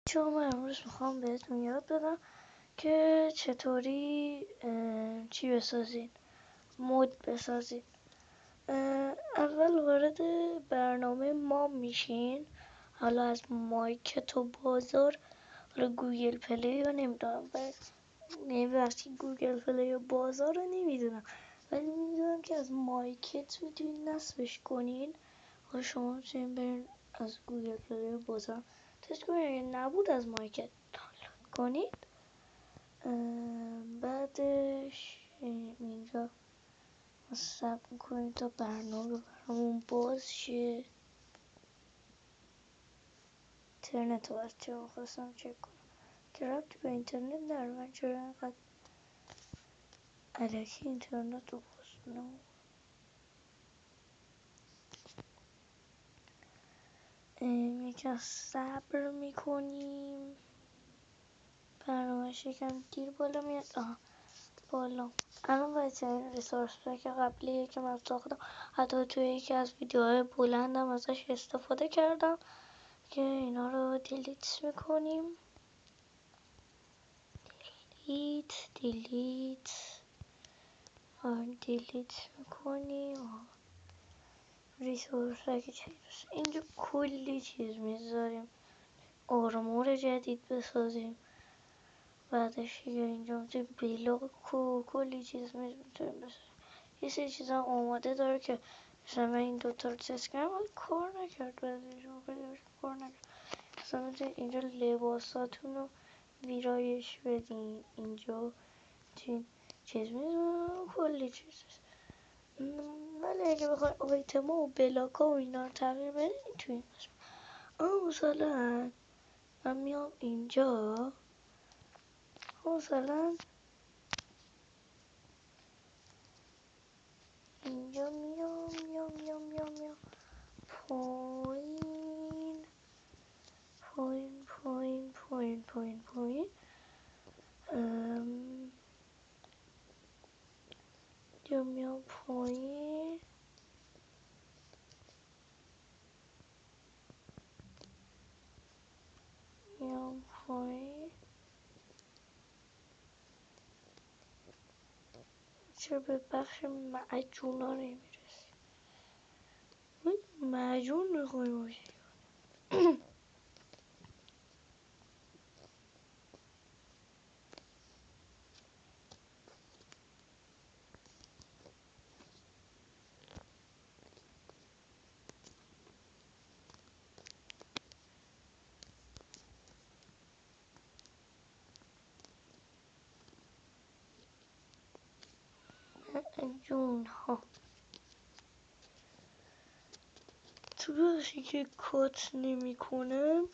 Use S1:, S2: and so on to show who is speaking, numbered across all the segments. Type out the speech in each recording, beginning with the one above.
S1: چون من امروز میخوام بهتون یاد بدم که چطوری چی بسازین، مود بسازین. اول وارد برنامه ما میشین. حالا از مارکت و بازار، حالا گوگل پلی رو نمیدونم، وقتی گوگل پلی و بازار رو نمیدونم، ولی میدونم که از مارکت میتونین نصبش کنین. حالا شما میتونین برین از گوگل پلی و بازار تست کنین، اگه نبود از مارکت دانلود کنید. بعدش اینجا صبر میکنید تا برنامه برامون باز شه. اینترنت رو بچه ها خواستم چک کنم که ربطی به اینترنت نداره، من چرا اینقدر الکی اینترنت رو باز نمون. یکم صبر میکنیم. برنامه‌اش یکم دیر بالا میاد. بالا الان باید این ریسورس پک قبلیه که من ساختم، حتی توی یکی از ویدیوهای بلندم ازش استفاده کردم که اینا رو دیلیت میکنیم. دیلیت میکنیم. ریسورس پک اینجا کلی چیز میذاریم. آرمور جدید بسازیم. بعدش اینجا میتونیم بلاک و کلی چیز میتونیم بسازیم. یه سری چیزا آماده داره که مثلا من این دوتا رو تست کردم ولی کار نکرد. کار نکرد. مثلا اینجا لباساتون رو ویرایش بدین. اینجا چیز میتونم کلی چیز هست. ولی اگه بخوای آیتما و بلاکا و اینا رو تغییر بدین میتونیم. مثلا من میام اینجا، مثلا اینجا میام پایین اینجا میام پایین. چرا به بخش معجونا نمیرسی؟ معجون میخوای باشی. معجون ها تو بخشی که کات نمی کنم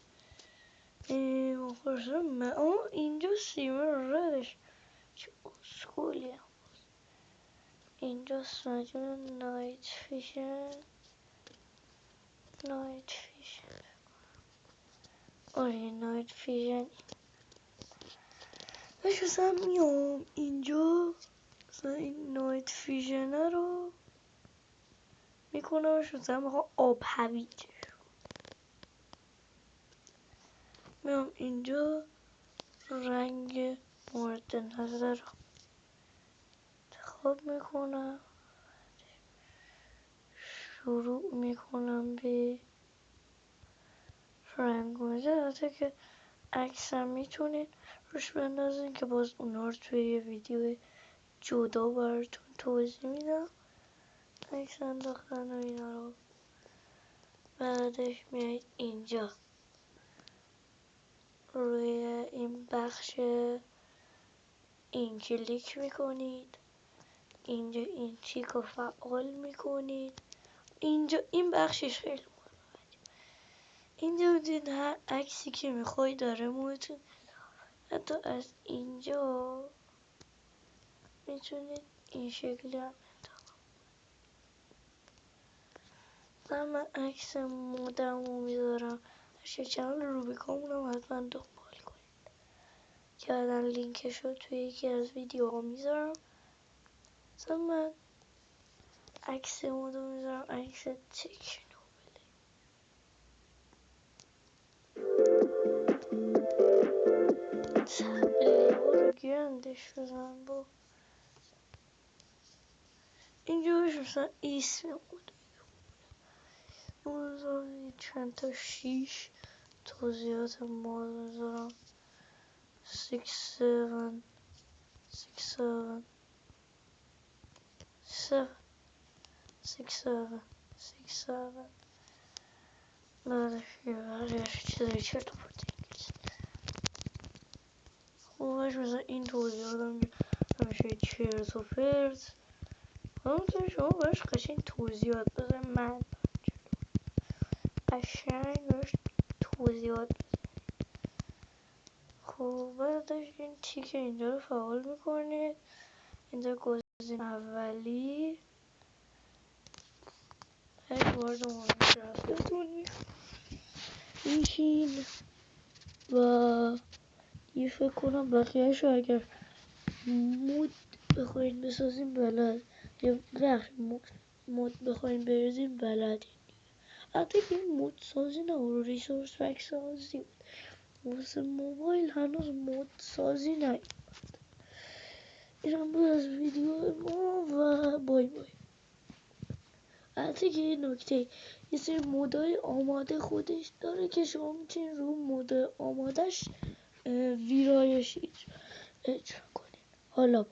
S1: اینجا سیمر ردش چه اسکولی هم. اینجا معجون نایت فیشن. نایت فیشن مثلا میام اینجا، مثلا این نایت فیشن رو میکنم مثلا میخوام آب هویج. میام اینجا رنگ مورد نظر رو انتخاب میکنم، شروع میکنم به رنگ البته که عکسم میتونین روش بندازین که باز اونا رو توی یه ویدیو جدا براتون توضیح میدم. عکس انداختن و اینا رو. بعدش میایید اینجا روی این بخش این کلیک میکنید. اینجا این تیک رو فعال میکنید. اینجا این بخشش خیلی مهمه. اینجا میتونید هر عکسی که میخوای داره موتون، حتی از اینجا میتونید این شکلی هم انتخاب. من عکس مودم رو میذارم. چنل روبیکامون هم حتما دنبال کنید که بعدا لینکش رو توی یکی از ویدیوها میذارم. مثلا من عکس مودو میذارم عکس تکنو. برندش بزن با اینجا مثلا اسم خود چند تا 6 توضیحات مال میذارم 6 7 6 7 6 7 6 7 بعدش چیزایی چرت و پرت انگلیسی خوبش مثلا این توضیحات همیشه چرت و پرت همونطور شما باش قشنگ توضیحات بزن من قشنگ باش توضیحات بزن خب بعدش این تیک اینجا رو فعال میکنید اینجا گزینه اولی وارد مایکروسافتتون میشین و یه فکر کنم بقیه‌شو اگر مود بخواین بسازین بلد یا وقت مود بخواین بریزین بلدین البته که این مود سازی نه رو ریسورس پک سازی بود واسه موبایل هنوز مود سازی نه اینم بود از ویدیو ما و بای بای البته که یه نکته یه سری مودای آماده خودش داره که شما میتونین رو مود آمادهش ویرایش اجرا کنین حالا